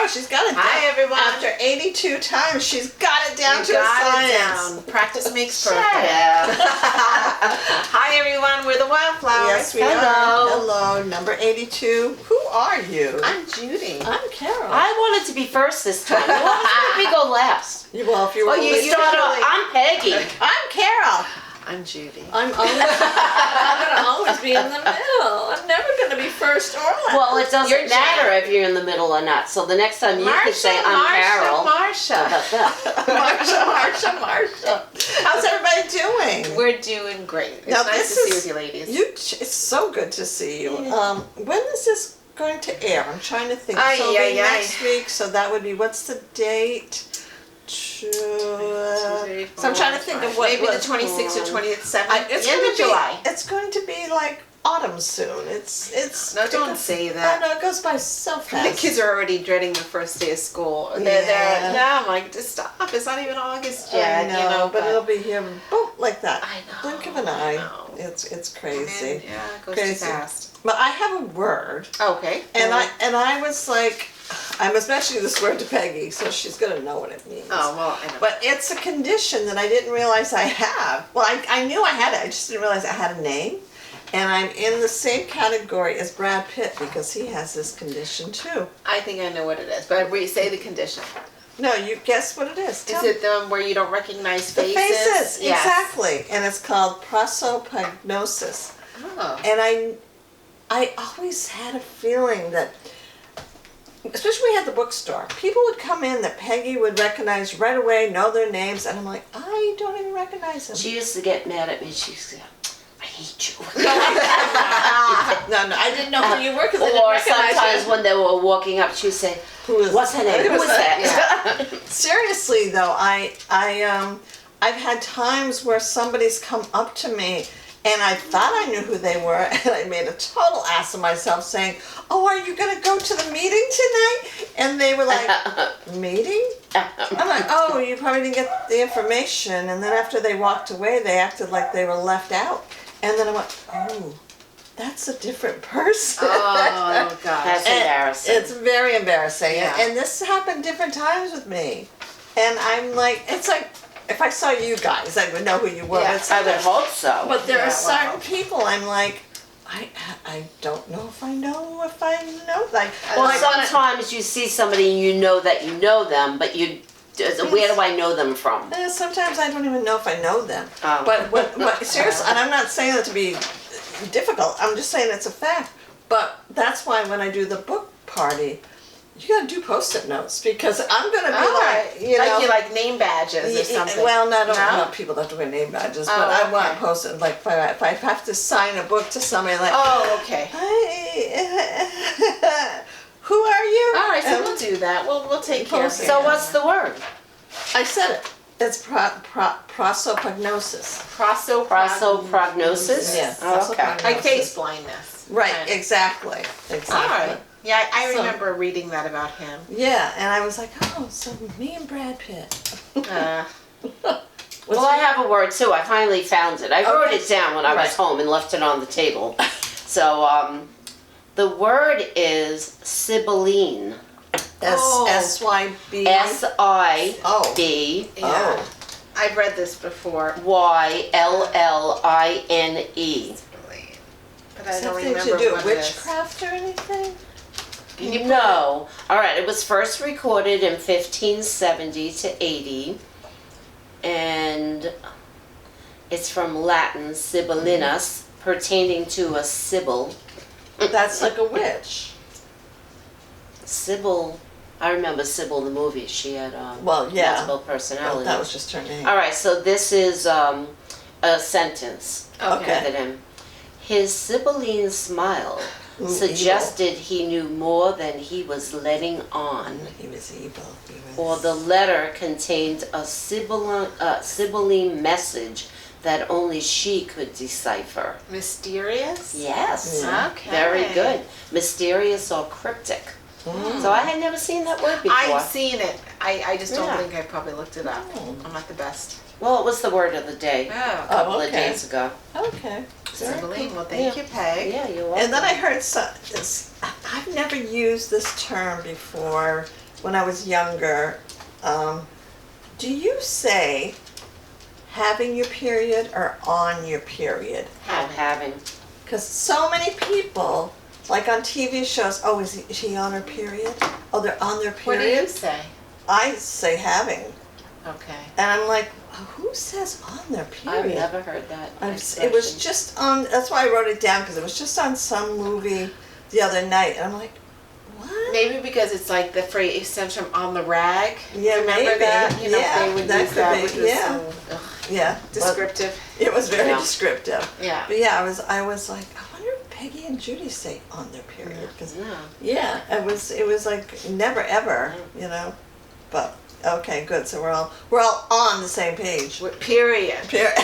She's got it down. Hi, everyone. After 82 times, she's got it down to a science. Practice makes perfect. Hi, everyone. We're the Wildflowers. Yes, we are. Hello, number 82. Who are you? I'm Judy. I'm Carol. I wanted to be first this time. You always let me go last. Well, if you were you start off. I'm Peggy. I'm Carol. I'm Judy. I'm going to always be in the middle. I'm never going to be first or last. Well, it doesn't matter if you're in the middle or not. So the next time you can say, I'm Carol. Marsha. How about that? Marsha. How's everybody doing? We're doing great. It's now, nice to see with you ladies. It's so good to see you. When is this going to air? I'm trying to think. Next week, so that would be, what's the date? So I'm trying to think of what maybe the 26th or 27th. It's end of July. It's going to be like autumn soon. It's no, don't say that. No, it goes by so fast. The kids are already dreading the first day of school. I'm like, just stop. It's not even August yet. I know, but it'll be here, boom, like that. I know. Blink of an eye. It's crazy. Yeah, it goes crazy. too fast. But I have a word. Okay. And I was like, I must mention this word to Peggy, so she's gonna know what it means. Oh well, I know. But it's a condition that I didn't realize I have. Well, I knew I had it. I just didn't realize I had a name. And I'm in the same category as Brad Pitt because he has this condition too. I think I know what it is, but say the condition. No, you guess what it is. Is it the one where you don't recognize faces? The faces, yes. exactly. And it's called prosopagnosis. Oh. And I always had a feeling that, especially when we had the bookstore, people would come in that Peggy would recognize right away, know their names, and I'm like, I don't even recognize them. She used to get mad at me. She used to say, I hate you. No, I didn't know who you were because I didn't Or recognize sometimes you. when they were walking up, she'd say, what's her name? Who is that? Yeah. Seriously though, I've had times where somebody's come up to me and I thought I knew who they were, and I made a total ass of myself saying, oh, are you going to go to the meeting tonight? And they were like, meeting? I'm like, oh, you probably didn't get the information. And then after they walked away, they acted like they were left out. And then I went, oh, that's a different person. Oh, gosh. That's embarrassing. It's very embarrassing. Yeah. And this happened different times with me. And I'm like, it's like, if I saw you guys, I would know who you were. Yeah, I would hope so. But there are certain people I'm like, I don't know if I know Like, Well, sometimes you see somebody and you know that you know them, but where do I know them from? sometimes I don't even know if I know them. Oh. But seriously, and I'm not saying that to be difficult. I'm just saying it's a fact. But that's why when I do the book party, you gotta do Post-it notes because I'm gonna be you like name badges or something. Well, no, I don't want people to have to wear name badges, but I want Post-it. Like if I have to sign a book to somebody, like, oh, okay. Who are you? All right, so we'll do that. We'll take care of it. So what's the word? I said it. It's prosopagnosis. Prosopagnosis? Yes. Oh, okay. Like face blindness. Right, exactly. All right. Yeah, I remember reading that about him. Yeah, and I was like, oh, so me and Brad Pitt. Well, I have a word too. I finally found it. I wrote it down when I was home and left it on the table. So, the word is Sibylline. S-Y-B. S-I-B. Yeah. I've read this before. Y-L-L-I-N-E. But I don't Something remember to do what with it is. witchcraft or anything? No. All right. It was first recorded in 1570 to 80, and it's from Latin Sibyllinus, pertaining to a sibyl. That's like a witch. Sybil. I remember Sybil the movie. She had multiple personalities. That was just her name. All right. So this is a sentence. Okay. With him. His Sibylline smile suggested he knew more than he was letting on. He was evil. Or the letter contained a Sibylline message that only she could decipher. Mysterious? Yes. Yeah. Okay. Very good. Mysterious or cryptic. So I had never seen that word before. I've seen it. I just don't think I probably looked it up. I'm not the best. Well, it was the word of the day Oh. a couple of days ago. Oh, Okay. Very Cymbeline. cool. Well, thank you, Peg. Yeah, you're welcome. And then I heard I've never used this term before when I was younger. Do you say having your period or on your period? Having. Because so many people, like on TV shows, oh, is she on her period? Oh, they're on their What do period. you say? I say having. Okay. And I'm like, who says on their period? I've never heard that. It was just on, that's why I wrote it down, because it was just on some movie the other night. And I'm like, what? Maybe because it's like the phrase stems from on the rag. Yeah, Remember maybe. that? You know, Yeah, they would that use could that, be, which was yeah. so Yeah. descriptive. But it was very Yeah. descriptive. Yeah. But yeah, I was like, I wonder if Peggy and Judy say on their period. 'Cause Yeah. it was like never ever, you know. But okay, good. So we're all on the same page. Period. Very good.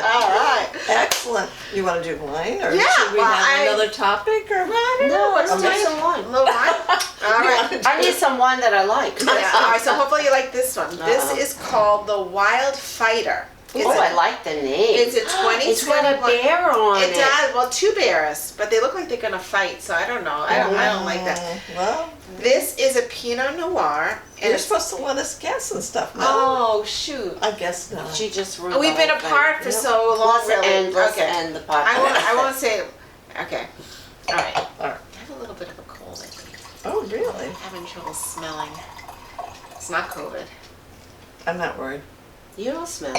All right. Excellent. You want to do wine, or Yeah, should we well, have I- another topic? Or I don't know. What's let's Okay. take some wine. A little wine? All right. I need some wine that I like. Yeah, all right, so hopefully you like this one. This Uh-oh. is called the Wild Fighter. It's Oh, I a, like the name. it's a 20 It's got a bear on it. It does. Well, two bears, but they look like they're gonna fight. So I don't know. I don't like that. Well, This is a Pinot Noir, and you're it's, supposed to let us guess and stuff. No, oh shoot. I guess not. She just ruined We've the been whole thing. apart for Yep. so long. Let's Really. let's Okay. end the podcast. I won't say. Okay. All right. All right. I have a little bit of a cold. I think. Oh, really? I'm having trouble smelling. It's not COVID. I'm not worried. You don't smell.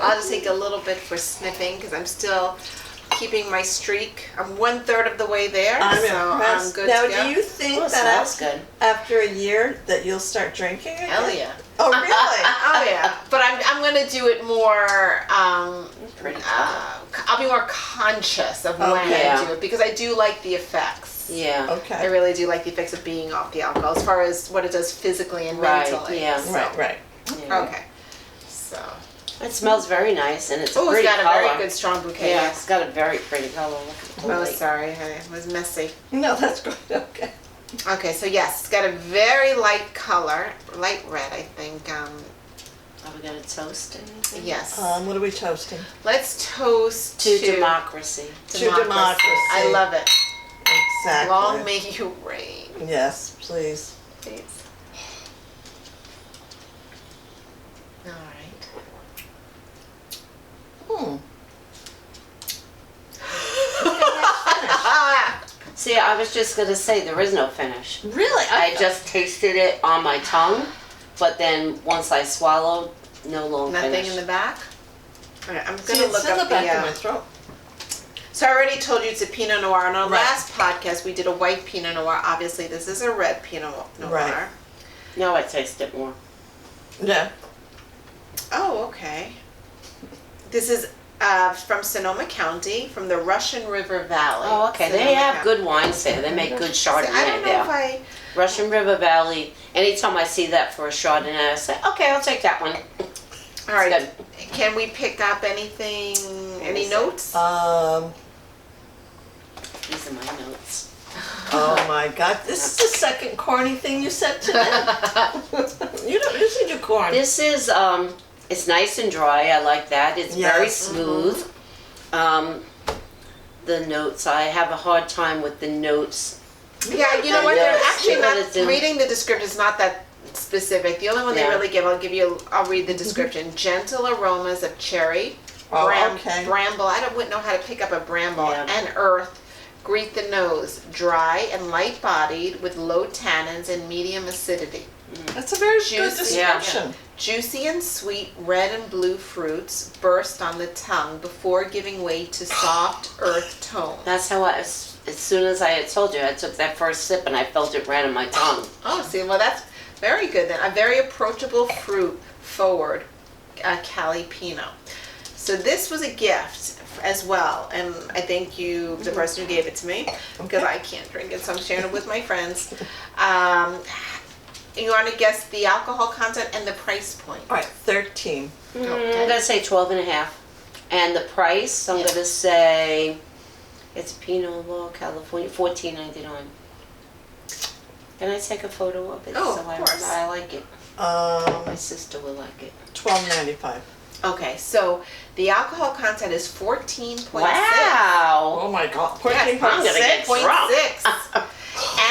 I'll just take a little bit for sniffing because I'm still keeping my streak. I'm 1/3 of the way there, I'm so I'm impressed. good Now, to go. do you think Oh, it that smells good. after a year that you'll start drinking again? Hell yeah. Oh, really? Oh yeah. But I'm gonna do it more. Pretty I'll be more conscious of when Okay. I do it because I do like the effects. Yeah. I Okay. really do like the effects of being off the alcohol as far as what it does physically and Right, mentally. yeah. So, Right. Yeah. Okay. So. It smells very nice, and it's a Oh, it's pretty got color. a very good strong bouquet. Yeah, it's got a very pretty color. Look at the Oh, light. sorry, I was messy. No, that's good. Okay. Okay, so yes, it's got a very light color, light red, I think. Are we gonna toast anything? Yes. What are we toasting? Let's toast To democracy. To democracy. I love it. Exactly. Long may you reign. Yes, please. Please. All right. Hmm. See, I was just gonna say there is no finish. Really? I just tasted it on my tongue, but then once I swallowed, no long Nothing finish. in the back? All right, I'm See, going to it's look in up the back the... of my throat. So I already told you it's a Pinot Noir. On our Right. last podcast, we did a white Pinot Noir. Obviously, this is a red Pinot Noir. Right. Now I taste it more. Yeah. Oh, okay. This is from Sonoma County, from the Russian River Valley. Oh, okay. They Sonoma have County. good wines there. They make good See, Chardonnay I don't know there. if I... Russian River Valley. Anytime I see that for a Chardonnay, I say, okay, I'll take that one. All right. Good. Can we pick up anything, any see. notes? These are my notes. Oh my God! This is the second corny thing you said today. You don't usually do corn. This is it's nice and dry. I like that. It's very Yes. smooth. The notes. I have a hard time with the notes. Yeah, you know what? They're Yes, actually you not gotta do- reading the description is not that specific. The only one they Yeah. really give, I'll read the description. Gentle aromas of cherry, Oh, okay. bramble. I wouldn't know how to pick up a bramble Yeah. and earth. Greet the nose, dry and light bodied with low tannins and medium acidity. That's a very good Juicy. description. Juicy and sweet red and blue fruits burst on the tongue before giving way to soft earth tone. That's how as soon as I had told you, I took that first sip and I felt it right in my tongue. Oh, see, well, that's very good then. A very approachable fruit forward, Cali Pinot. So this was a gift as well, and I thank you, the person who gave it to me, because I can't drink it, so I'm sharing it with my friends. You want to guess the alcohol content and the price point? All right, 13. I'm gonna say 12 and a half. And the price, I'm gonna say it's Pinot Noir, California, $14.99. Can I take a photo of it? Oh, so of course. I like it. My sister will like it. $12.95. Okay, so the alcohol content is 14.6. Wow. Oh my God. I'm gonna get drunk. 6.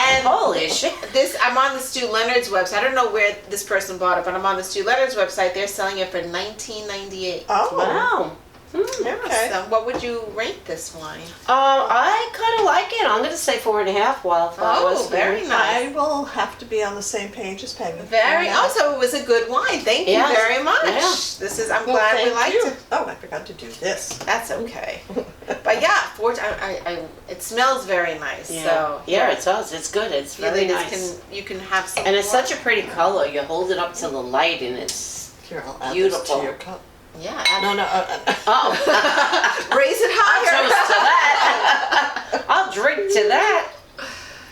And Holy shit. I'm on the Stu Leonard's website. I don't know where this person bought it, but I'm on the Stu Leonard's website. They're selling it for $19.98. Oh, Wow. okay. So what would you rate this wine? I kind of like it. I'm going to say 4.5 Wildflowers. Oh, very nice. I will have to be on the same page as Peggy. Very. Also, it was a good wine. Thank you Yes. very much. Yeah. This is. I'm Well, glad we thank liked you. it. Oh, I forgot to do this. That's okay. But yeah, it smells very nice. Yeah. So Yeah, it does. It's good. It's you very ladies nice. you can have some. And it's more. such a pretty color. You hold it up to the light and it's Here, I'll add this beautiful. to your cup. Yeah. No, no. Oh, Raise it I'll higher. toast to that. I'll drink to that.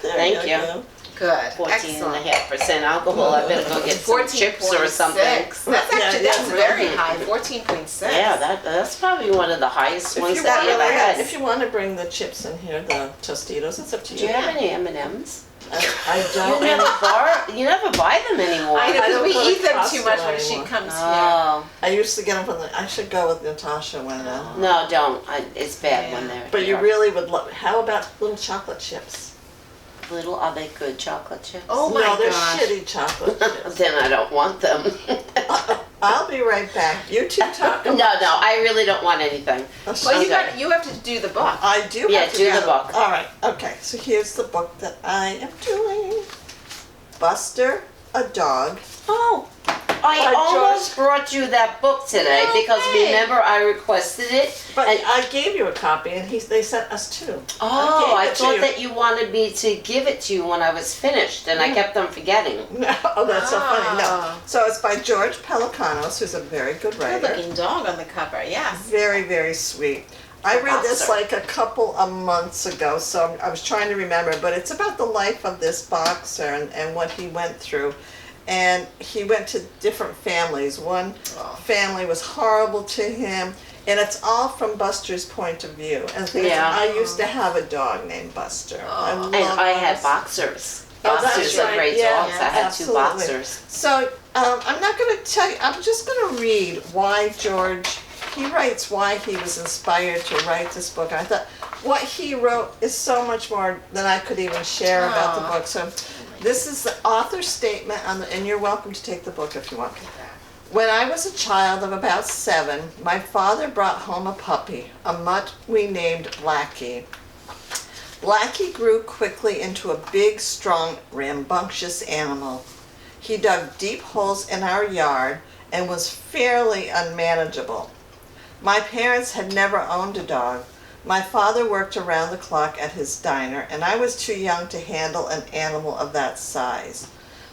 There Thank you. go. Good. 14.5% alcohol. I better go get some chips or something. That's actually Yeah, that's yeah. very high. 14.6. Yeah, that's probably one of the highest If ones you, that want, we ever had. if you want to bring the chips in here, the Tostitos, it's up to Do you. you have any M&Ms? I You don't. you never buy them anymore. I know, I because don't we go to eat them too Costco much when she anymore. comes here. Oh, I used to get them from the. I should go with Natasha when. no, don't. It's bad when they're But you here. really would love. How about little chocolate chips? Little, are they good chocolate chips? Oh my No, they're gosh. shitty chocolate chips. Then I don't want them. I'll be right back. You two talk. No, I really don't want anything. Well, Okay. you have to do the book. I do. Yeah, have to do the book. All right. Okay. So here's the book that I am doing. Buster, a dog. Oh, I By almost brought you that book today No because way. remember I requested it. But and, I gave you a copy, and they sent us two. oh, I gave it to thought you. that you wanted me to give it to you when I was finished, and I kept on forgetting. No, oh, that's so funny. No. Ah. So it's by George Pelacanos, who's a very good Good writer. looking dog on the cover. Yes. Very, very sweet. I read this Boxer. like a couple of months ago, so I was trying to remember, but it's about the life of this boxer and what he went through. And he went to different families. One family was horrible to him, and it's all from Buster's point of view. And the thing is, Yeah. I used to have a dog named Buster. I Oh. love And I had those. boxers. Oh, that's Boxers are right. great Yeah, dogs. I had absolutely. two boxers. So I'm not going to tell you. I'm just going to read why George. He writes why he was inspired to write this book. And I thought what he wrote is so much more than I could even share about the Aw. book. So this is the author's statement and you're welcome to take the book if you want. When I was a child of about 7, my father brought home a puppy, a mutt we named Blackie. Blackie grew quickly into a big, strong, rambunctious animal. He dug deep holes in our yard and was fairly unmanageable. My parents had never owned a dog. My father worked around the clock at his diner, and I was too young to handle an animal of that size.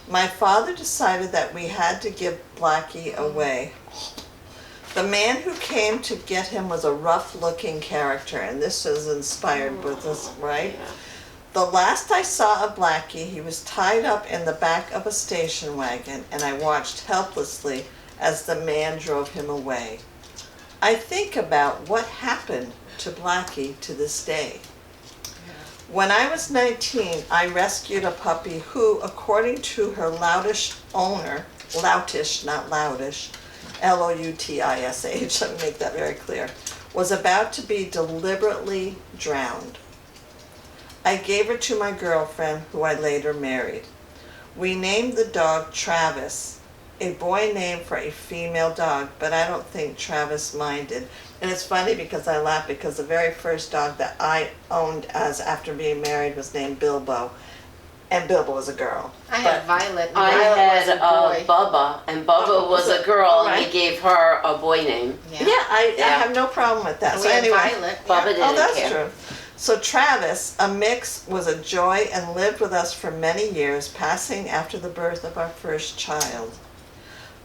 My father decided that we had to give Blackie away. The man who came to get him was a rough-looking character, and this is inspired with this, right? Yeah. The last I saw of Blackie, he was tied up in the back of a station wagon, and I watched helplessly as the man drove him away. I think about what happened to Blackie to this day. When I was 19, I rescued a puppy who, according to her loutish owner, loutish, not loudish, Loutish, let me make that very clear, was about to be deliberately drowned. I gave her to my girlfriend, who I later married. We named the dog Travis, a boy name for a female dog, but I don't think Travis minded. And it's funny because I laugh because the very first dog that I owned as after being married was named Bilbo, and Bilbo was a girl. I had Violet. And I Violet had was a boy. Bubba, and Bubba Bubba was was a a- girl, and right. he gave her a boy name. Yeah, I Yeah. have no problem with that. And So we had anyway, Violet. Bubba yeah. didn't oh, that's care. true. So Travis, a mix, was a joy and lived with us for many years, passing after the birth of our first child.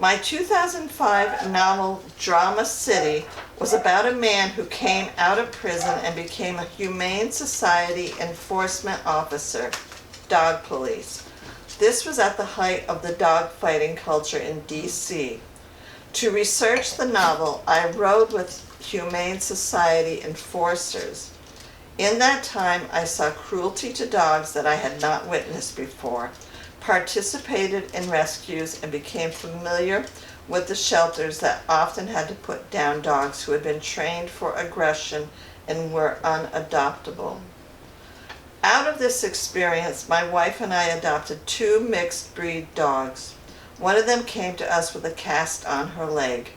My 2005 novel Drama City was about a man who came out of prison and became a Humane Society enforcement officer, dog police. This was at the height of the dog fighting culture in DC. To research the novel, I rode with Humane Society enforcers. In that time, I saw cruelty to dogs that I had not witnessed before. participated in rescues, and became familiar with the shelters that often had to put down dogs who had been trained for aggression and were unadoptable. Out of this experience, my wife and I adopted 2 mixed breed dogs. One of them came to us with a cast on her leg.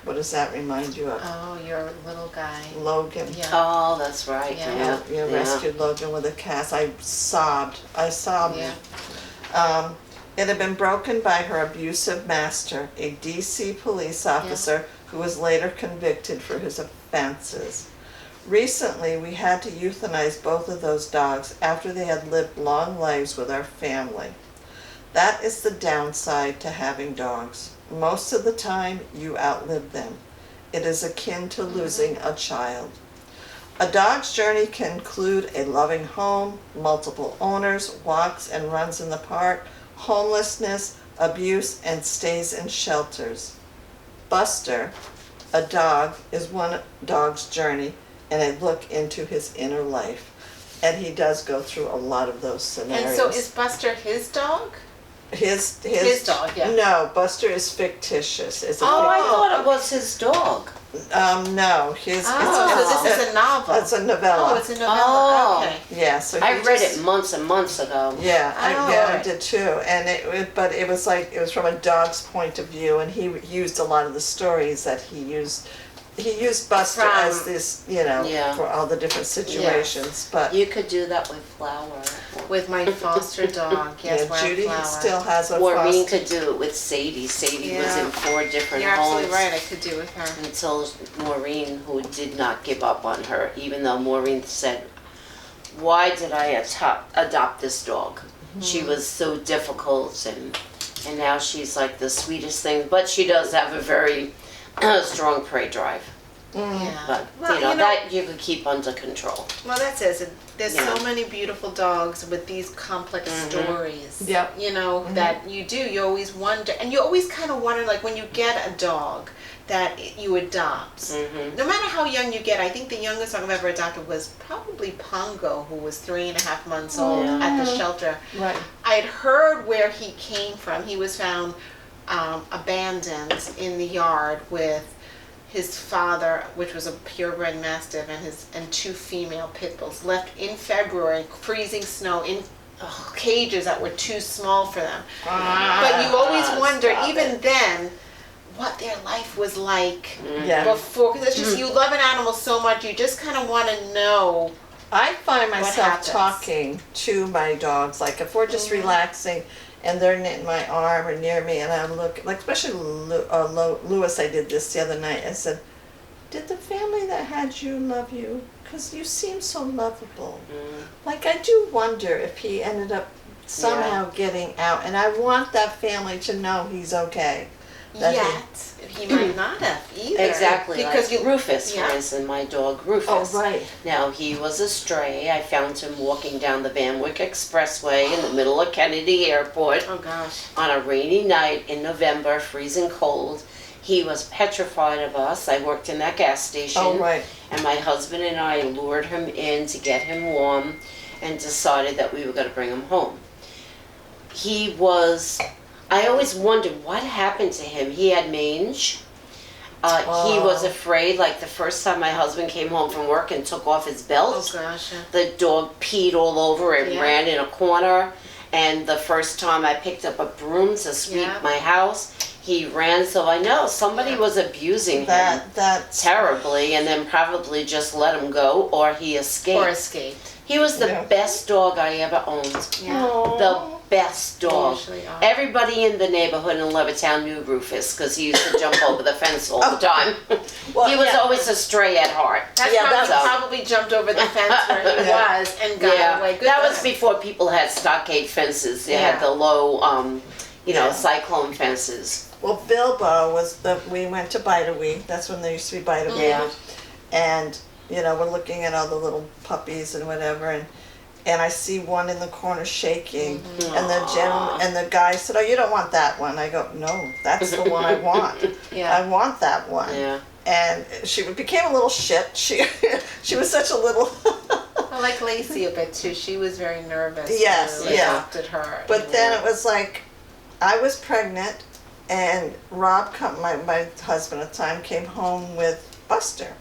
What does that remind you of? Oh, your little guy. Logan. Yeah. Oh, that's right. Yeah. Yeah. You rescued Logan with a cast. I sobbed. Yeah. It had been broken by her abusive master, a DC police officer who was later convicted for his offenses. Recently, we had to euthanize both of those dogs after they had lived long lives with our family. That is the downside to having dogs. Most of the time, you outlive them. It is akin to losing a child. A dog's journey can include a loving home, multiple owners, walks and runs in the park, homelessness, abuse, and stays in shelters. Buster, a dog, is one dog's journey and a look into his inner life. And he does go through a lot of those scenarios. And so is Buster his dog? His dog, yeah. No, Buster is fictitious. It's a Oh, I thought it was his dog. no, his So this is a novel. it's a novella. Oh, it's a novella. Oh. Okay. Yeah, so I he read just- it months and months ago. Yeah, I alright. did too. And but it was like it was from a dog's point of view, and he used a lot of the stories that he used. He used Buster as this, Yeah. for all the different situations. But You could do that with Flower. With my foster dog. Yes, yeah, Judy Wildflower. still has a Maureen foster. could do it with Sadie. Sadie was Yeah. in 4 different You're homes. absolutely right. I could do with her. Until Maureen, who did not give up on her, even though Maureen said, "Why did I adopt this dog? She was so difficult, and now she's like the sweetest thing." But she does have a very strong prey drive. Yeah. But Well, that you could keep under control. Well, that's it. There's Yeah. so many beautiful dogs with these complex stories. Yep. That you do. You always wonder, and you always kind of wonder, like when you get a dog that you adopt. No matter how young you get, I think the youngest dog I've ever adopted was probably Pongo, who was 3.5 months old at the shelter. Right. I'd heard where he came from. He was found abandoned in the yard with his father, which was a purebred mastiff, and 2 female pit bulls, left in February, freezing snow, in cages that were too small for them. But you always wonder, even then, what their life was like Yeah. before. Because it's just, you love an animal so much, you just kind of want to know. I find myself happens? talking to my dogs, like if we're just relaxing and they're in my arm or near me, and I'm looking, like especially Lewis, I did this the other night. I said, "Did the family that had you love you? Because you seem so lovable." Like I do wonder if he ended up somehow getting out, and I want that family to know he's okay. That He might not have either. Exactly, Because like Rufus, for instance, my dog Rufus. Oh, right. Now, he was a stray. I found him walking down the Van Wyck Expressway in the middle of Kennedy Airport Oh gosh. on a rainy night in November, freezing cold. He was petrified of us. I worked in that gas station. Oh, right. And my husband and I lured him in to get him warm and decided that we were going to bring him home. I always wondered what happened to him. He had mange. He was afraid, like the first time my husband came home from work and took off his belt. Oh gosh. The dog peed all over it, Yeah. ran in a corner. And the first time I picked up a broom to sweep my house, he ran. So I know somebody was abusing him That's terribly, and then probably just let him go, or he escaped. Or escaped. He was the best dog I ever owned. Yeah. The best dog. Usually are. Everybody in the neighborhood in Levittown knew Rufus because he used to jump over the fence all the time. Well, He was yeah. always a stray at heart. That's Yeah, probably, that's- probably jumped over the fence where he Yeah. was and got away. Good that for was him. before people had stockade fences. They Yeah. had the low, cyclone fences. Well, Bilbo we went to Bite a Week. That's when there used to be Bite a Week. Yeah. And, we're looking at all the little puppies and whatever, and I see one in the corner shaking, and the gentleman and the guy said, "Oh, you don't want that one." I go, "No, that's the one I want. Yeah. I want that one." Yeah. And she became a little shit. She was such a little I like Lacey a bit too. She was very nervous. Yes, when we yeah. adopted her. But then it was like, I was pregnant, and Rob, my husband at the time, came home with Buster.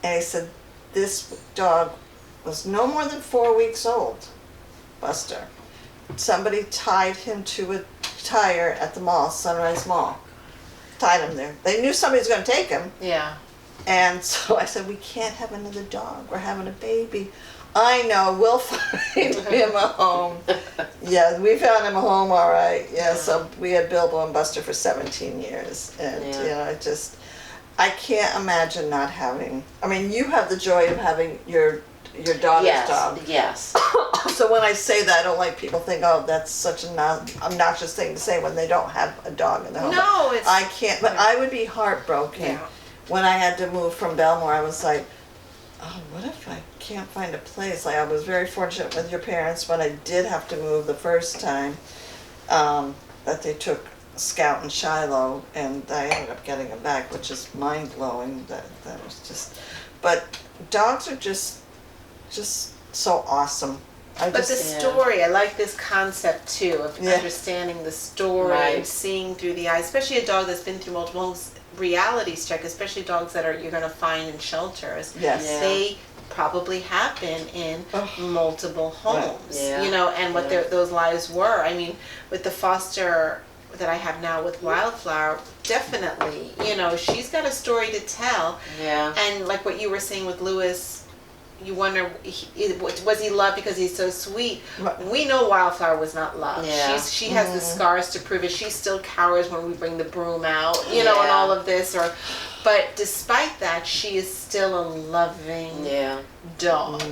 And he said, this dog was no more than 4 weeks old, Buster. Somebody tied him to a tire at the mall, Sunrise Mall. Tied him there. They knew somebody was going to take him. Yeah. And so I said, we can't have another dog. We're having a baby. I know, we'll find him a home. Yeah, we found him a home, all right. Yeah, so we had Bilbo and Buster for 17 years. And, I can't imagine not having, I mean, you have the joy of having your daughter's dog. Yes. So when I say that, I don't like people think, oh, that's such an obnoxious thing to say when they don't have a dog in the home. No, it's. I can't, but I would be heartbroken. Yeah. When I had to move from Belmore, I was like, oh, what if I can't find a place? Like, I was very fortunate with your parents when I did have to move the first time, that they took Scout and Shiloh, and I ended up getting him back, which is mind-blowing. That was just, but dogs are just so awesome. But the story, I like this concept too of understanding the story and seeing through the eyes, especially a dog that's been through multiple homes. Reality check, especially dogs that you're going to find in shelters. Yes. Yeah. They probably have been in multiple homes, Yeah. and what those lives were. I mean, with the foster that I have now with Wildflower, definitely, she's got a story to tell. Yeah. And like what you were saying with Lewis, you wonder, was he loved because he's so sweet? Right. We know Wildflower was not loved. Yeah. She has the scars to prove it. She still cowers when we bring the broom out, and all of this. But despite that, she is still a loving dog.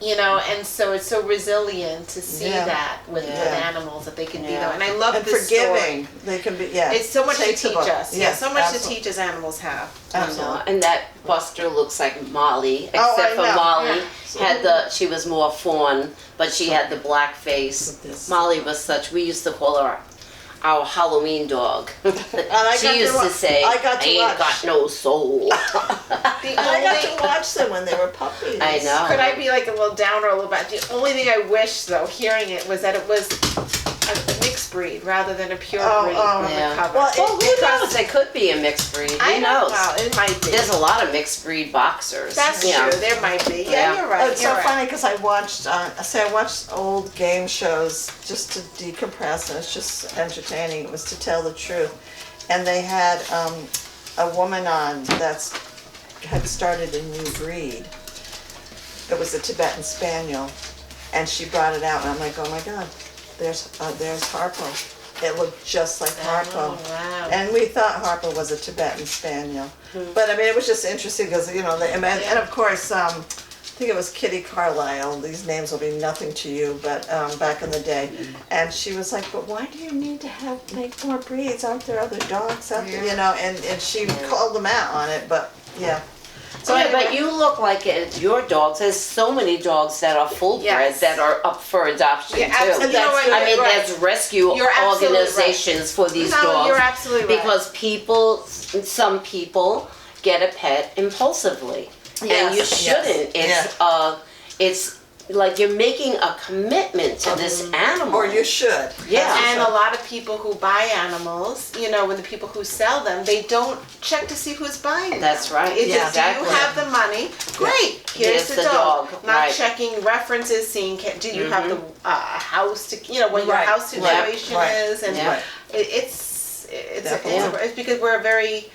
And so it's so resilient to see that with animals, that they can be there. And I love this forgiving. story. They can be, It's so much to teach us. Yes, so much absolutely. to teach as animals have. Absolutely. And that Buster looks like Molly, except for know. Molly Yeah. she was more fawn, but she had the black face. Molly was we used to call her our Halloween dog. She used to say, I ain't got no soul. And I got to watch them when they were puppies. I know. Could I be like a little downer a little bit? The only thing I wish, though, hearing it, was that it was a mixed breed rather than a pure breed on the cover. Well, Who knows? It could be a mixed breed. Who knows? Well, it might be. There's a lot of mixed breed boxers. That's true. There might be. Yeah, you're right. It's so funny because I watched old game shows just to decompress, and it's just entertaining. It was to tell the truth, and they had a woman on had started a new breed. It was a Tibetan Spaniel, and she brought it out, and I'm like, oh my God, there's Harpo. It looked just like Harpo. Oh, wow. And we thought Harpo was a Tibetan Spaniel. But I mean, it was just interesting because, and of course, I think it was Kitty Carlisle. These names will be nothing to you, but back in the day. And she was like, but why do you need to make more breeds? Aren't there other dogs out there? And she called them out on it, but yeah. So but you look like your dogs. There's so many dogs that are full bred that are up for adoption too. Absolutely. There's rescue organizations for these dogs. You're absolutely right. Because some people get a pet impulsively, and you shouldn't. It's like you're making a commitment to this animal. Or you should. Yeah. And a lot of people who buy animals, when the people who sell them, they don't check to see who's buying them. That's right. It's just, Exactly. do you have the money? Great. Here's the dog. Not checking references, seeing do you have the house to what your house situation is, and it's because we're a very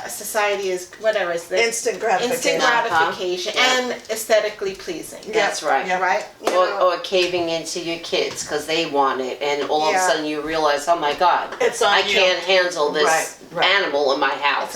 society is whatever is the instant gratification, and aesthetically pleasing. That's right. Yeah. Right. Or caving into your kids because they want it, and all of a sudden you realize, oh my God, I can't handle this animal in my house.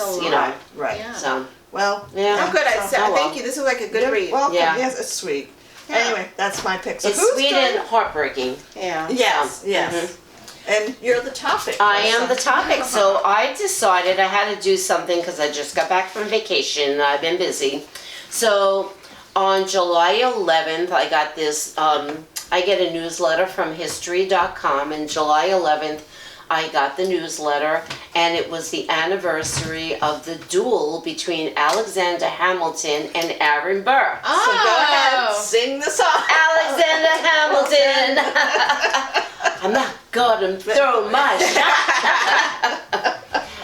Right. Yeah. So well, I'm good. Thank you. This is like a good read. Welcome. Yes, it's sweet. Anyway, that's my pick. So it's sweet and heartbreaking. Yeah. Yes. Yes. And you're the topic. I am the topic. So I decided I had to do something because I just got back from vacation. I've been busy. So on July 11th, I got this, I get a newsletter from history.com, and July 11th, I got the newsletter, and it was the anniversary of the duel between Alexander Hamilton and Aaron Burr. So go ahead, sing the song. Alexander Hamilton. I'm not gonna throw my shot.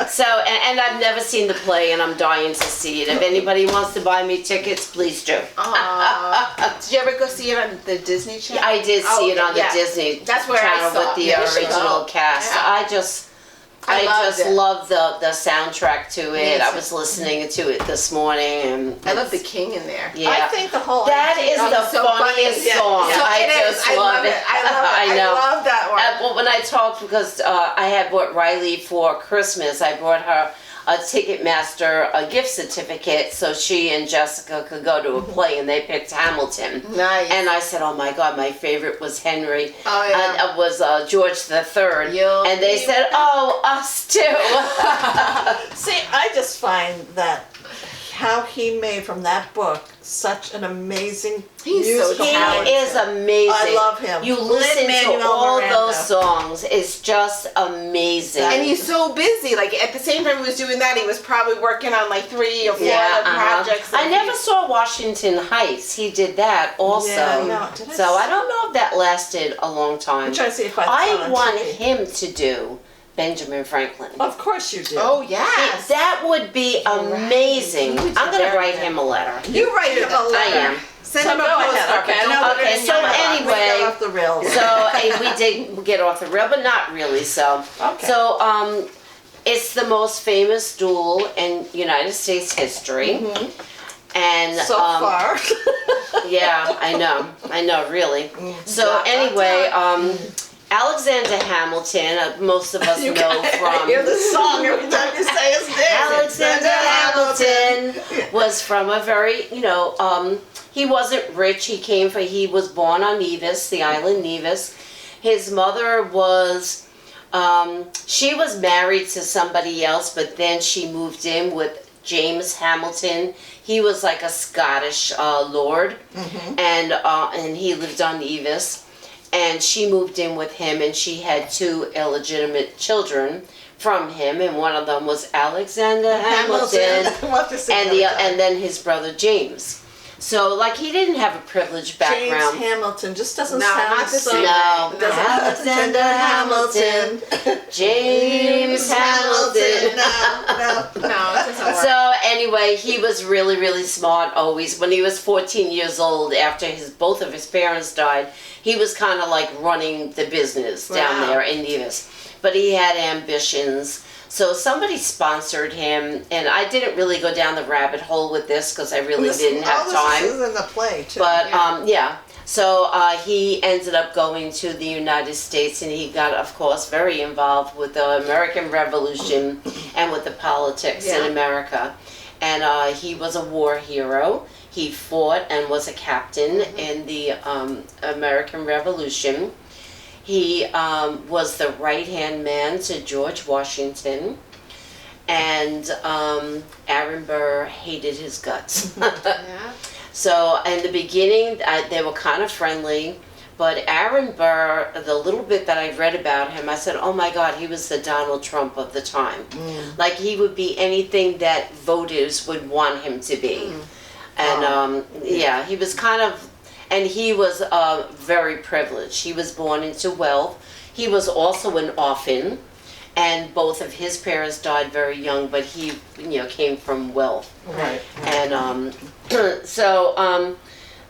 So, and I've never seen the play, and I'm dying to see it. If anybody wants to buy me tickets, please do. Did you ever go see it on the Disney Channel? I did see it on the yeah. Disney That's where I Channel saw with it. the Yeah, you should original go. cast. Yeah. I just loved it. love the soundtrack to it. I too. was listening to it this morning, and I love the king in there. yeah. I think the whole That is idea- the so funny. funniest Yeah. song. So I it is. just I love it. I love it. I know. I love that one. Well, when I talked, because I had bought Riley for Christmas, I brought her a Ticketmaster a gift certificate so she and Jessica could go to a play, and they picked Hamilton. Nice. And I said, oh my God, my favorite was Henry. Oh, yeah. Was George the Third. And they said, oh, us too. See, I just find that how he made from that book such an amazing He's so musical He talented. is amazing. I love him. You listen to Lin-Manuel all Miranda. those songs. It's just amazing. And he's so busy. Like at the same time he was doing that, he was probably working on like 3 or 4 yeah, other projects. I never saw Washington Heights. He did that also. Yeah, no, did I so I don't know if that lasted a long time. I'm trying to see if I I want TV. him to do Benjamin Franklin. Of course you do. Oh yes. That would be amazing. He would I'm do going to very write good. him a letter. You write him a I letter. am. Send So him a go ahead. postcard. Okay, I but know don't put Okay, it in so your mailbox. anyway- We got off the rails. So we did get off the rail, but not really. So, Okay. so it's the most famous duel in United States history, and so far. yeah, I know, really. So anyway, Alexander Hamilton, most of us You know gotta from. hear the song every time you say his name. Alexander Hamilton was from a very, he wasn't rich. He was born on Nevis, the island Nevis. His mother was, she was married to somebody else, but then she moved in with James Hamilton. He was like a Scottish lord, and he lived on Nevis. And she moved in with him, and she had 2 illegitimate children from him, and one of them was Alexander Hamilton, and then his brother James. So, like, he didn't have a privileged James background. Hamilton just doesn't No, sound not the so. same. No, It doesn't- Alexander Hamilton, James Hamilton. No. No, it doesn't work. So anyway, he was really, really smart always. When he was 14 years old, after both of his parents died, he was kind of like running the business down Wow. there in Nevis. But he had ambitions. So somebody sponsored him, and I didn't really go down the rabbit hole with this because I really didn't have time. This is in the play too. But Yeah. yeah, so he ended up going to the United States, and he got, of course, very involved with the American Revolution and with the politics in Yeah. America. And he was a war hero. He fought and was a captain in the American Revolution. He was the right-hand man to George Washington. And Aaron Burr hated his guts. Yeah. So in the beginning, they were kind of friendly, but Aaron Burr, the little bit that I read about him, I said, oh my God, he was the Donald Trump of the time. Like he would be anything that voters would want him to be. And yeah, he was kind of, and he was very privileged. He was born into wealth. He was also an orphan, and both of his parents died very young, but he, came from wealth. Right. And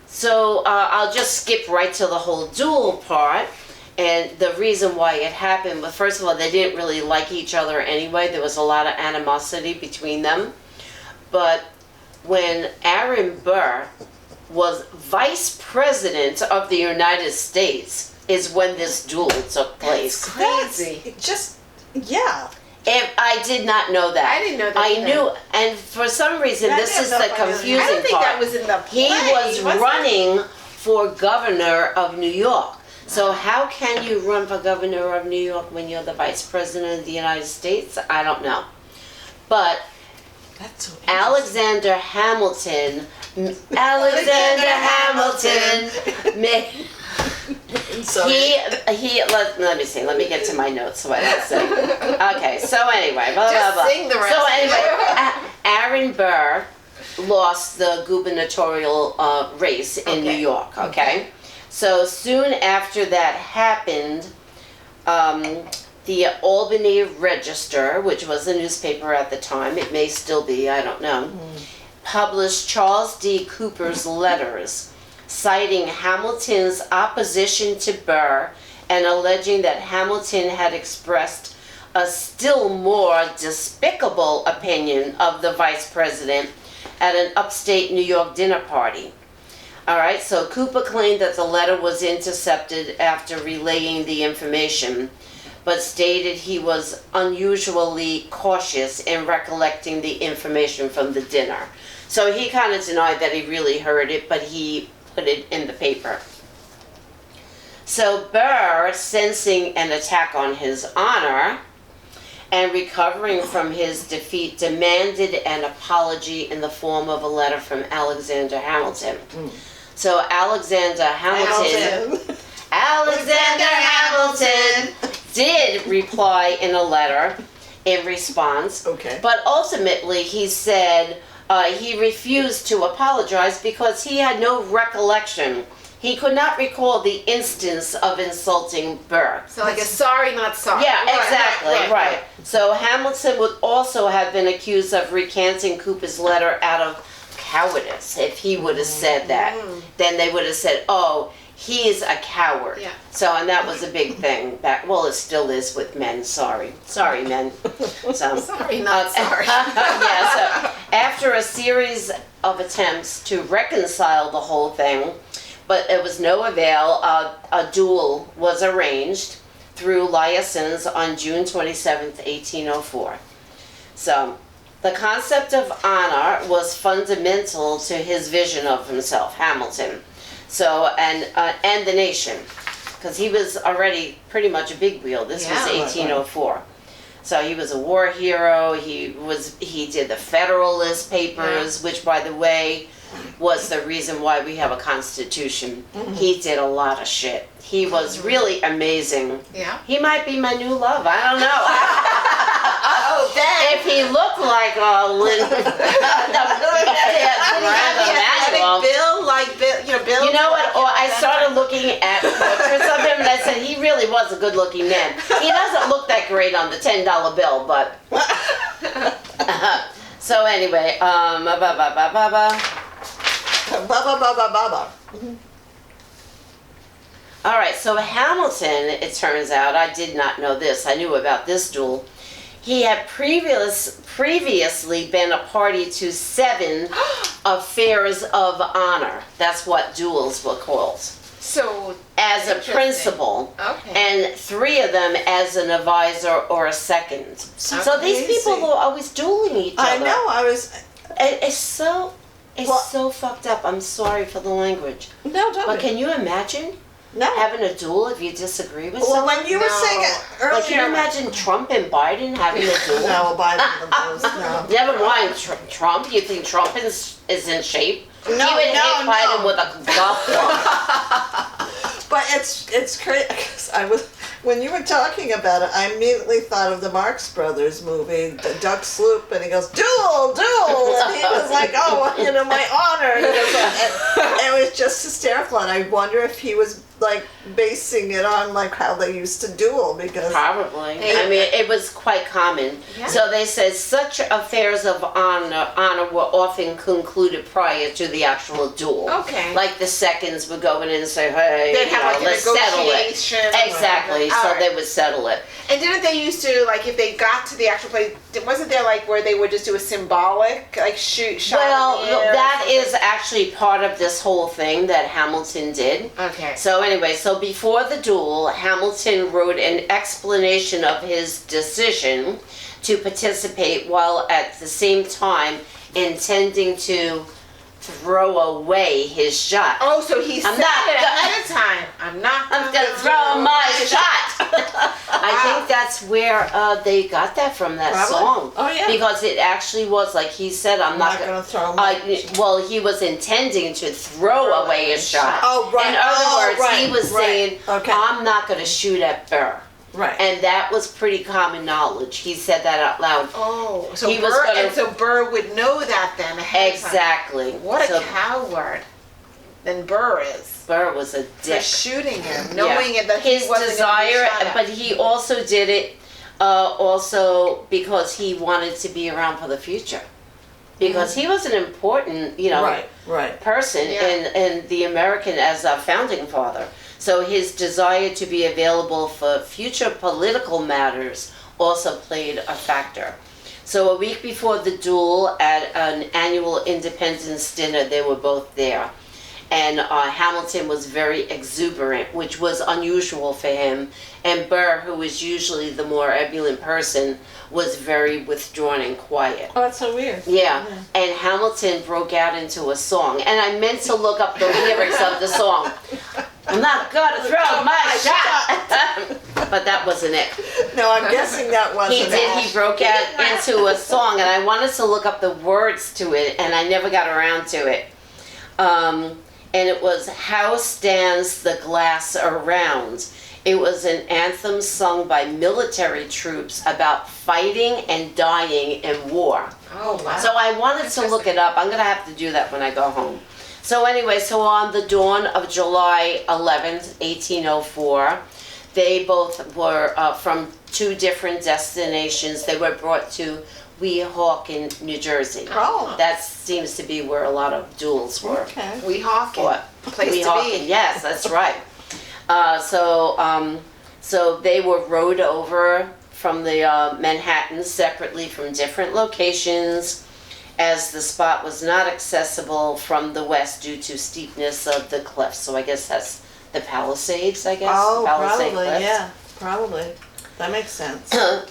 so I'll just skip right to the whole duel part. And the reason why it happened, but first of all, they didn't really like each other anyway. There was a lot of animosity between them. But when Aaron Burr was vice president of the United States is when this duel took place. Crazy. Yeah. If I did not know that. I didn't know that I either. knew, and for some reason, I this didn't is know the if I knew that. confusing I don't think part. that was in the play. He was it? running for governor of New York. So how can you run for governor of New York when you're the vice president of the United States? I don't know. But That's so Alexander Hamilton made So let me see. Let me get to my notes so I don't say. Okay, so anyway, blah, Just blah, blah. sing the rest. So anyway, Aaron Burr lost the gubernatorial race in New York, okay? So soon after that happened, the Albany Register, which was a newspaper at the time, it may still be, I don't know, published Charles D. Cooper's letters citing Hamilton's opposition to Burr and alleging that Hamilton had expressed a still more despicable opinion of the vice president at an upstate New York dinner party. All right, so Cooper claimed that the letter was intercepted after relaying the information, but stated he was unusually cautious in recollecting the information from the dinner. So he kind of denied that he really heard it, but he put it in the paper. So Burr, sensing an attack on his honor and recovering from his defeat, demanded an apology in the form of a letter from Alexander Hamilton. So Alexander Hamilton did reply in a letter in response. Okay. But ultimately he said he refused to apologize because he had no recollection. He could not recall the instance of insulting Burr. So like a sorry, not sorry. Yeah, Right, exactly, right. So Hamilton would also have been accused of recanting Cooper's letter out of cowardice. If he would have said that, then they would have said, oh, he's a coward. Yeah. So, and that was a big thing back, well, it still is with men, sorry, men. So, Sorry, not sorry. yeah, so after a series of attempts to reconcile the whole thing, but it was no avail, a duel was arranged through liaisons on June 27th, 1804. So, the concept of honor was fundamental to his vision of himself, Hamilton. So, and the nation, because he was already pretty much a big wheel. This was 1804. So he was a war hero. He did the Federalist Papers, which, by the way, was the reason why we have a constitution. He did a lot of shit. He was really amazing. Yeah. He might be my new love. I don't know. Oh, Ben. If he looked like Bill. You know what? I started looking at portraits of him and I said he really was a good-looking man. He doesn't look that great on the $10 bill, but so anyway, All right, so Hamilton, it turns out, I did not know this. I knew about this duel. He had previously been a party to 7 affairs of honor. That's what duels were called. So as a principal, Okay. and 3 of them as an advisor or a second. So these people were always dueling each other. I know. It's so fucked up. I'm sorry for the language. No, don't. But can you imagine No. having a duel if you disagree with Well, someone? when you were saying it earlier, Like, can you imagine Trump and Biden having a duel? No, Biden and those. No. Never mind Trump. You think Trump is in shape? No, he would hit no. Biden with a golf club. But it's crazy. When you were talking about it, I immediately thought of the Marx Brothers movie, the Duck Sloop, and he goes, duel, and he was like, oh, my honor. And it was just hysterical, and I wonder if he was like basing it on like how they used to duel, because Probably. I mean, it was quite common. Yeah. So they said such affairs of honor were often concluded prior to the actual duel. Okay. Like the seconds would go in and say, hey, They'd have like a let's settle it. negotiation. Exactly. So they would settle it. And didn't they used to, like, if they got to the actual place, wasn't there like where they would just do a symbolic, like shot Well, in the air or that something? is actually part of this whole thing that Hamilton did. Okay. So anyway, so before the duel, Hamilton wrote an explanation of his decision to participate while at the same time intending to throw away his shot. Oh, so he said I'm not it gonna- ahead of time. I'm gonna throw my shot. I think that's where they got that from, that Probably. song. Oh, yeah. Because it actually was like he said, I'm not gonna gonna throw my well, he was intending to throw away his shot. Oh, right. In other words, he right, was right. saying, Okay. I'm not gonna shoot at Burr. Right. And that was pretty common knowledge. He said that out loud. Oh, so He was Burr, gonna- and so Burr would know that then ahead of time. Exactly. What a So coward. Then Burr is. Burr was a For dick. shooting him, knowing Yeah. it that His he wasn't desire, gonna be shot at. but he also did it also because he wanted to be around for the future. Because he was an important, Right. Right. person Yeah. in the American as a founding father. So his desire to be available for future political matters also played a factor. So a week before the duel at an annual Independence dinner, they were both there. And Hamilton was very exuberant, which was unusual for him. And Burr, who was usually the more ebullient person, was very withdrawn and quiet. Oh, that's so weird. Yeah, and Hamilton broke out into a song. And I meant to look up the lyrics of the song. I'm not gonna throw my shot! But that wasn't it. No, I'm guessing that wasn't He did, it. he broke out into a song, and I wanted to look up the words to it, and I never got around to it. And it was How Stands the Glass Around. It was an anthem sung by military troops about fighting and dying in war. Oh, wow. So I wanted to look it up. I'm going to have to do that when I go home. So anyway, so on the dawn of July 11th, 1804, they both were from two different destinations. They were brought to Weehawken, New Jersey. Oh. That seems to be where a lot of duels were. Okay. Weehawken. What? Place to Weehawken, be. yes, that's right. So they were rowed over from the Manhattan separately from different locations, as the spot was not accessible from the west due to steepness of the cliffs. So I guess that's the Palisades, I guess. Oh, Palisade probably. Cliffs. Yeah. Probably. That makes sense.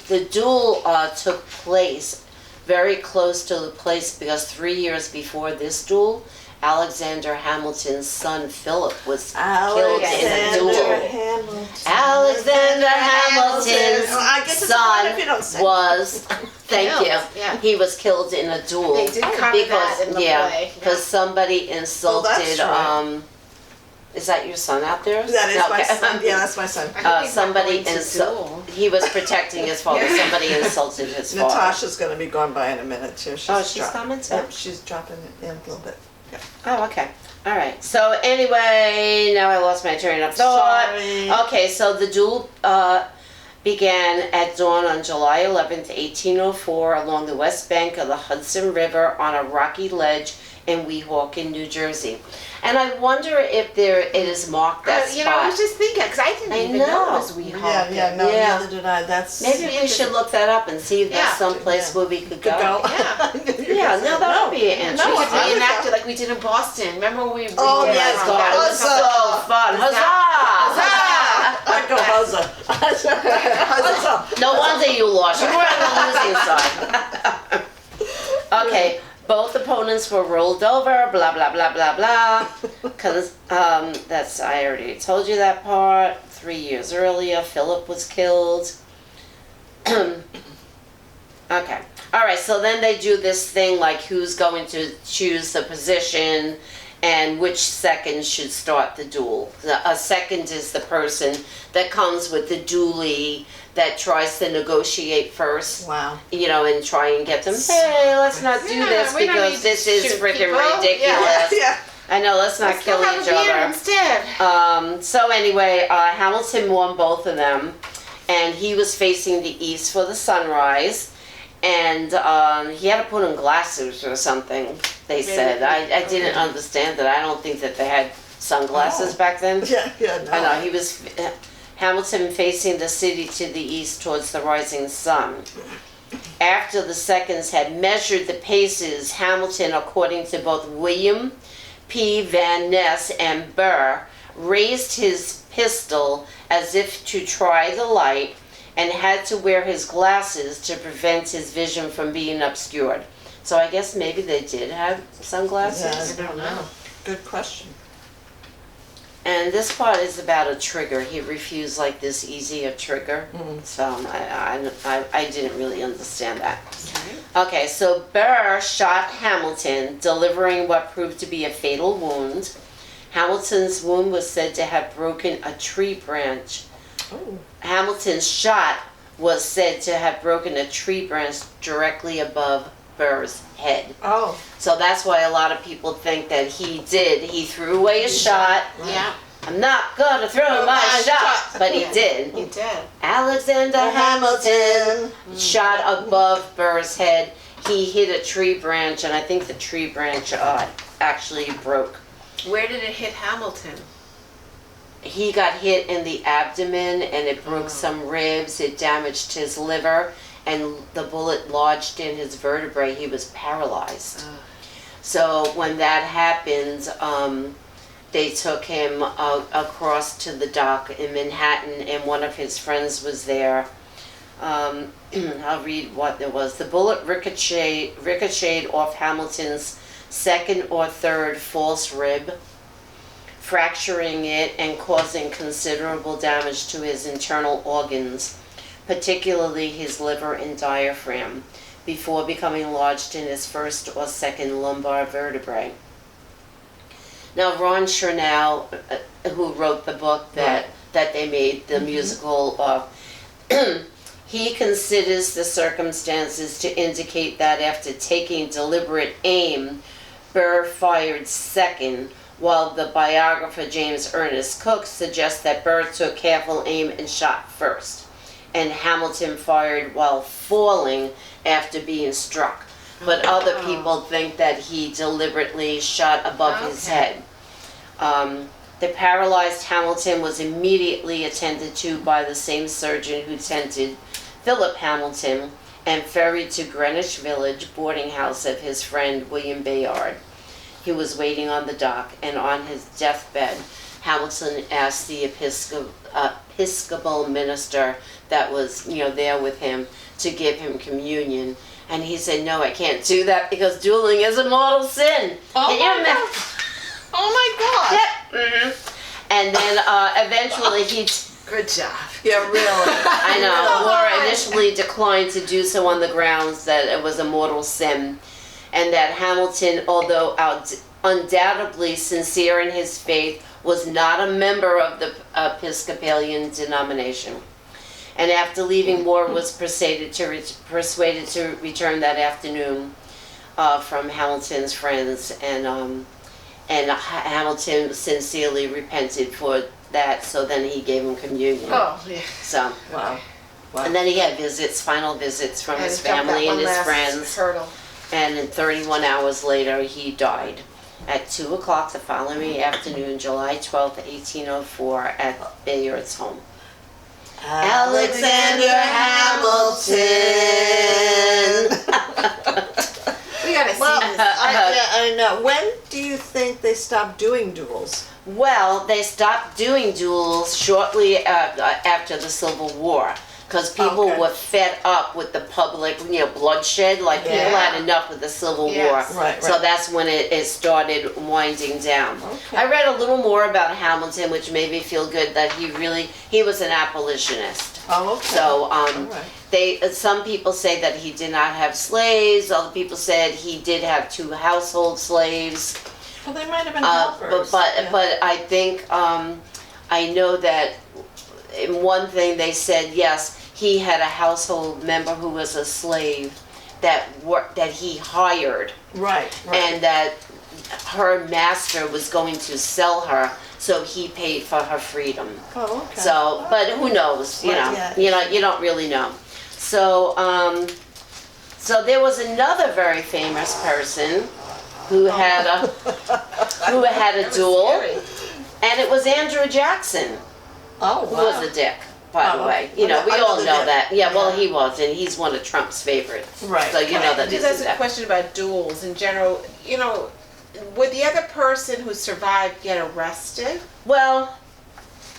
The duel took place very close to the place because 3 years before this duel, Alexander Hamilton's son Philip was killed in a duel. Hamilton. Alexander Hamilton's Oh, I get to say it if you don't son say. was, thank Killed, you, yeah. he was killed in a duel. They did cover that in the play. Because somebody insulted, right. is that your son out there? That is my Okay. son. Yeah, that's my son. I hope he's not Somebody going to duel. he was protecting his father, Yeah. somebody insulted his father. Natasha's going to be going by in a minute too. She's coming too? Yep, she's dropping it in a little bit. Yeah. Oh, okay. All right. So anyway, now I lost my train of thought. Sorry. Okay, so the duel began at dawn on July 11th, 1804, along the west bank of the Hudson River on a rocky ledge in Weehawken, New Jersey. And I wonder if it is marked that spot. I was just thinking, because I didn't I even know know. it was Weehawken. No, Yeah. neither did I. That's Maybe we should look that up and see if Yeah. there's some place Yeah. where we could go. Yeah. Yeah, no, that would be an We interesting. could reenact it like we did in Boston. Remember when we Oh, redid yes, it? God. That was Huzzah. So fun. Huzzah! I go huzzah. Huzzah. No wonder you lost. You were on the losing side. Okay, both opponents were rolled over, blah, blah, blah, blah, blah. That's, I already told you that part. 3 years earlier, Philip was killed. Okay. All right, so then they do this thing like who's going to choose the position and which second should start the duel. A second is the person that comes with the duelie that tries to negotiate first, Wow. and try and get them, hey, let's not do Yeah, this we don't because need this to is shoot freaking people. ridiculous. Yeah. I know, let's not Let's kill go have each a beer other. instead. So anyway, Hamilton won both of them, and he was facing the east for the sunrise, and he had to put on glasses or something, they said. I didn't understand that. I don't think that they had sunglasses Oh. back then. Yeah, no. I know, he was, Hamilton facing the city to the east towards the rising sun. After the seconds had measured the paces, Hamilton, according to both William P. Van Ness and Burr, raised his pistol as if to try the light and had to wear his glasses to prevent his vision from being obscured. So I guess maybe they did have sunglasses. Yeah, I don't know. Good question. And this part is about a trigger. He refused like this easy a trigger. So I didn't really understand that. Okay, so Burr shot Hamilton, delivering what proved to be a fatal wound. Hamilton's wound was said to have broken a tree branch. Oh. Hamilton's shot was said to have broken a tree branch directly above Burr's head. Oh. So that's why a lot of people think that he threw away his shot. Yeah. I'm not gonna throw my shot, but he did. He did. Alexander Hamilton shot above Burr's head. He hit a tree branch, and I think the tree branch actually broke. Where did it hit Hamilton? He got hit in the abdomen, and it broke some ribs. It damaged his liver, and the bullet lodged in his vertebrae. He was paralyzed. So when that happened, they took him across to the dock in Manhattan, and one of his friends was there. I'll read what there was. The bullet ricocheted off Hamilton's second or third false rib, fracturing it and causing considerable damage to his internal organs, particularly his liver and diaphragm, before becoming lodged in his first or second lumbar vertebrae. Now, Ron Chernow, who wrote the book that they made, the musical, he considers the circumstances to indicate that after taking deliberate aim, Burr fired second, while the biographer James Ernest Cook suggests that Burr took careful aim and shot first, and Hamilton fired while falling after being struck. But other people think that he deliberately shot above his head. The paralyzed Hamilton was immediately attended to by the same surgeon who tended Philip Hamilton and ferried to Greenwich Village boarding house of his friend William Bayard. He was waiting on the dock, and on his deathbed, Hamilton asked the Episcopal minister that was, there with him to give him communion. And he said, "No, I can't do that because dueling is a mortal sin." Oh my God! Yep. Mm-hmm. And then eventually he... Good job. Yeah, really. I know. Laura initially declined to do so on the grounds that it was a mortal sin, and that Hamilton, although undoubtedly sincere in his faith, was not a member of the Episcopalian denomination. And after leaving, Moore was persuaded to return that afternoon from Hamilton's friends, and Hamilton sincerely repented for that, so then he gave him communion. Oh, yeah. So, Wow. and then he had final visits from his family and his friends. Hurdle. And then 31 hours later, he died at 2 o'clock the following afternoon, July 12th, 1804, at Bayard's home. Alexander Hamilton. We gotta see Well, this. I know. When do you think they stopped doing duels? Well, they stopped doing duels shortly after the Civil War, because people were fed up with the public, bloodshed. Like people had enough with the Civil War. Right. So that's when it started winding down. Okay. I read a little more about Hamilton, which made me feel good that he was an abolitionist. Oh, okay. So All right. some people say that he did not have slaves. Other people said he did have 2 household slaves. Well, they might have been helpers. But I think I know that in one thing they said, yes, he had a household member who was a slave that he hired, Right. and that her master was going to sell her, so he paid for her freedom. Oh, okay. So, but who knows? You don't really know. So, so there was another very famous person who had a duel, Scary. and it was Andrew Jackson, Oh, who wow. was a dick, by the Oh, way. We all another know dick. that. Yeah, well, Yeah. he was, and he's one of Trump's favorites. Right, So you know right. that Just he's as a a dick. question about duels in general, would the other person who survived get arrested? Well,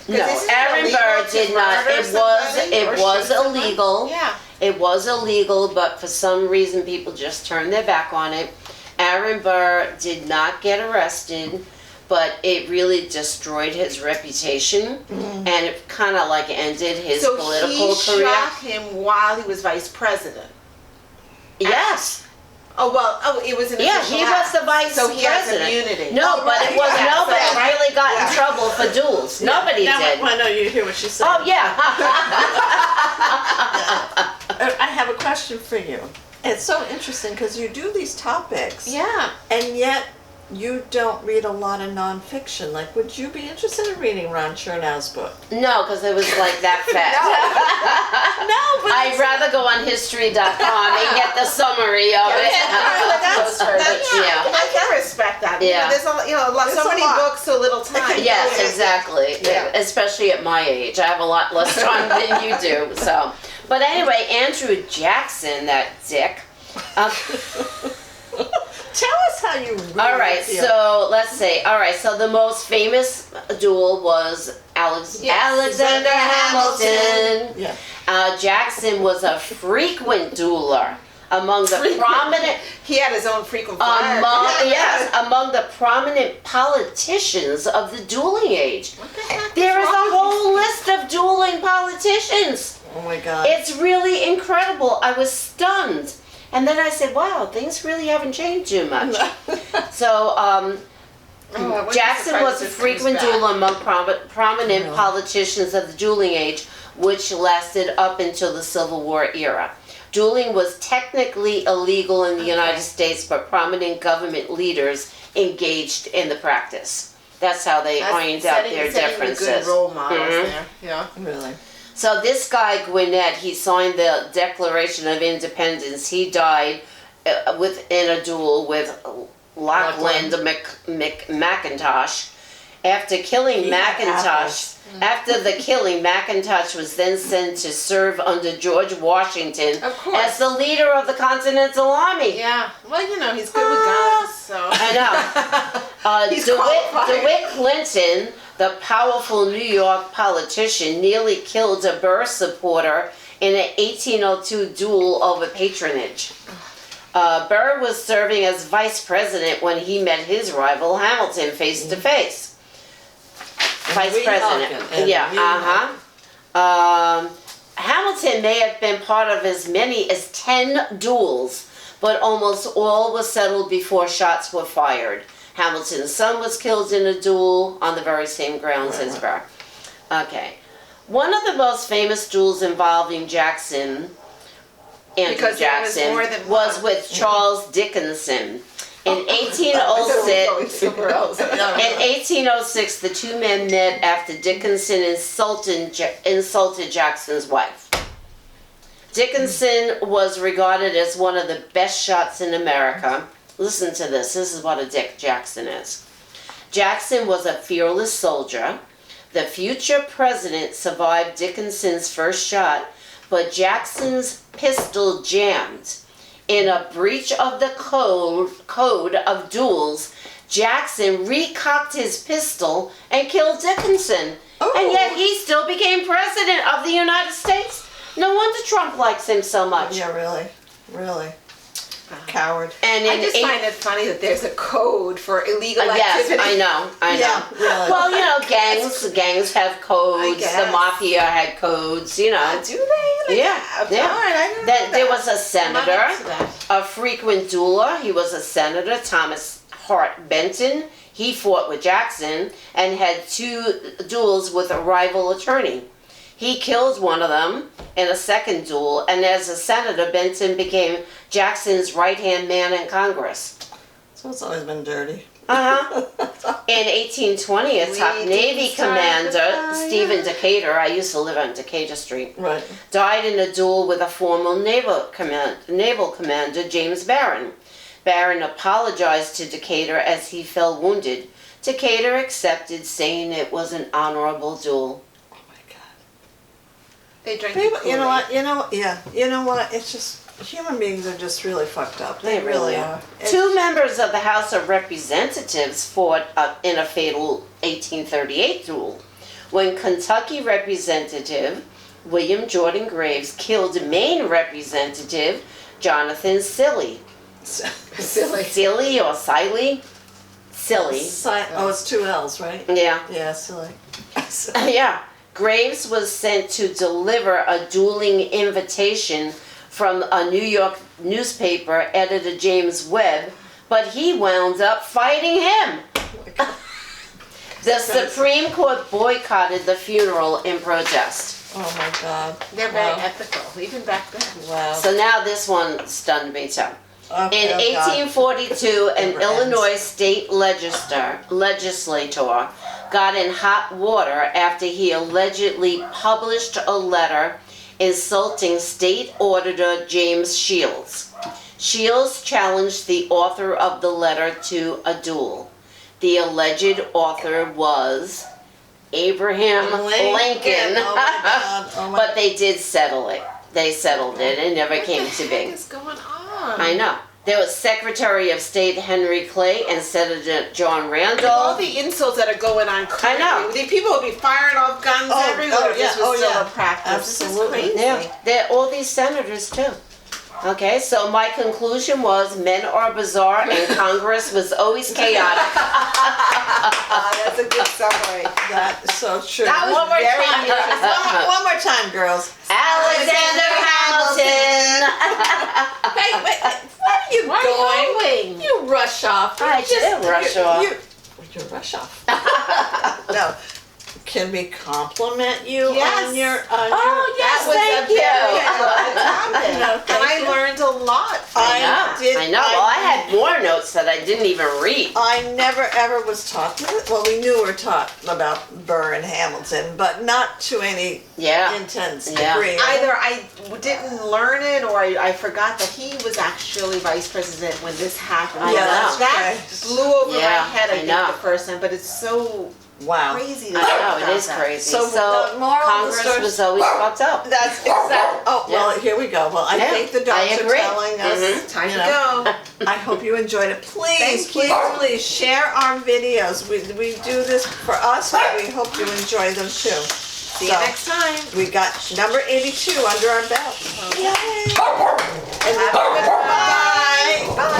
No, this is Aaron illegal Burr to did not. murder somebody or It was shoot someone? illegal. Yeah. It was illegal, but for some reason people just turned their back on it. Aaron Burr did not get arrested, but it really destroyed his reputation, and it kind of like ended his So political he career. shot him while he was vice president. Yes. Oh well, it was an Yeah, official he was act. the vice So he has president. immunity. No, Oh, but right, it was yeah, nobody so- really got yeah. in trouble for duels. Nobody now, did. I know you hear what she's saying. Oh yeah. I have a question for you. It's so interesting because you do these topics, Yeah. and yet you don't read a lot of nonfiction. Like, would you be interested in reading Ron Chernow's book? No, because it was like that fat. No, but I'd rather go on history.com and get the summary of it. that's- Yeah. I can respect that. Yeah. There's There's so a many lot. books, so little time. Yes, exactly. Yeah. Especially at my age. I have a lot less time than you do. So, but anyway, Andrew Jackson, that dick. Tell us how you really All right, feel. so let's say. All right, so the most famous duel was Alexander Hamilton. Yeah. Jackson was a frequent dueler among the prominent. He had his own frequent flyer. Among the prominent politicians of the dueling age. What the heck? There is wrong a with whole list of dueling politicians. Oh my God. It's really incredible. I was stunned. And then I said, wow, things really haven't changed too much. So, I wouldn't be Jackson surprised was a if it comes frequent back. dueler among prominent Really? politicians of the dueling age, which lasted up until the Civil War era. Dueling was technically illegal in the United States, but prominent government leaders engaged in the practice. That's how they ironed out their setting differences. Good role models Mhm. there. Yeah. Really? So this guy Gwinnett, he signed the Declaration of Independence. He died within a duel with Lachlan McIntosh. After killing He had McIntosh, after the killing, McIntosh was then sent to serve under George Washington Of course. as the leader of the Continental Army. Yeah. Well, he's good with guns, so. I know. He's qualified. DeWitt Clinton, the powerful New York politician, nearly killed a Burr supporter in an 1802 duel over patronage. Burr was serving as vice president when he met his rival Hamilton face to face. Vice we president. Hawkins, and Yeah, we Hamilton may have been part of as many as 10 duels, but almost all were settled before shots were fired. Hamilton's son was killed in a duel on the very same grounds as Burr. Okay. One of the most famous duels involving Jackson, Andrew Because there was Jackson, more than was one. with Charles Dickinson. In 1806, Somewhere else. in 1806, the two men met after Dickinson insulted Jackson's wife. Dickinson was regarded as one of the best shots in America. Listen to this. This is what a Dick Jackson is. Jackson was a fearless soldier. The future president survived Dickinson's first shot, but Jackson's pistol jammed. In a breach of the code of duels, Jackson recocked his pistol and killed Dickinson. Oh. And yet he still became president of the United States. No wonder Trump likes him so much. Yeah, really. Really. Coward. And I in just find it funny that there's a code for illegal yes, activity. I know. Yeah, really. Well, gangs have codes. The guess. mafia had codes. Do they? Yeah, yeah. All right, I didn't Then know there that. was a I'm not senator, into that. a frequent dueler. He was a senator, Thomas Hart Benton. He fought with Jackson and had 2 duels with a rival attorney. He killed one of them in a second duel, and as a senator, Benton became Jackson's right-hand man in Congress. So it's always been dirty. Uh-huh. In 1820, a top We Navy didn't start the commander, fire. Stephen Decatur, I used to live on Decatur Street, Right. died in a duel with a former naval commander, James Barron. Barron apologized to Decatur as he fell wounded. Decatur accepted, saying it was an honorable duel. Oh my God. They drink People, the you know Kool-Aid. what? You know what? It's just human beings are just really fucked up. They They really really are. It's- 2 members of the House of Representatives fought in a fatal 1838 duel. when Kentucky Representative William Jordan Graves killed Maine Representative Jonathan Silly. Silly. Silly or Siley? Silly. Oh, it's 2 L's, right? Yeah. Yeah, silly. Yeah. Graves was sent to deliver a dueling invitation from a New York newspaper editor, James Webb, but he wound up fighting him. The Supreme Court boycotted the funeral in protest. Oh my God. They're very ethical, even back then. Wow. So now this one stunned me too. Okay, In oh God. 1842, an Never Illinois ends. state legislator got in hot water after he allegedly published a letter insulting State Auditor James Shields. Shields challenged the author of the letter to a duel. The alleged author was Abraham Lincoln. Oh my God. Oh my But they did settle it. They settled it. It never came to What be. is going on? I know. There was Secretary of State Henry Clay and Senator John All Randolph. the insults that are going on currently. know. The people will be firing off guns Oh, everywhere. oh, This yeah, was oh, still yeah. a practice. Absolutely. This is crazy. Yeah, they're all these senators too. Okay, so my conclusion was men are bizarre and Congress was always chaotic. That's a good summary. That is so true. That was one more very time. interesting. One more time, girls. Alexander Hamilton. Hey, wait, where are you Where going? are you going? You rush off. I did rush off. You rush off. No. Can we compliment you Yes. on your? Oh, yes, That was thank a very you. good topic. No, And thank I you. learned a lot from I that. did. I know. Well, I had more notes that I didn't even read. I never ever was taught. Well, we knew we were taught about Burr and Hamilton, but not to any Yeah. intense Yeah. degree. Either I didn't learn it or I forgot that he was actually vice president when this happened. I know. That blew over Yeah, my head, I I think, know. the first time, but it's so Wow. crazy I to think know, about it is that. crazy. So So, the moral of the Congress story- was always fucked up. That's exactly. Oh well, here we go. Well, I Yeah, think the I dogs are agree. telling us. Mhm. Time you to know, go. I hope you enjoyed it. Please, Thank please, you. please share our videos. We do this for us, but we hope you enjoy them too. See you next time. We got number 82 under our belt. Yay! And Have a good one. bye. Bye.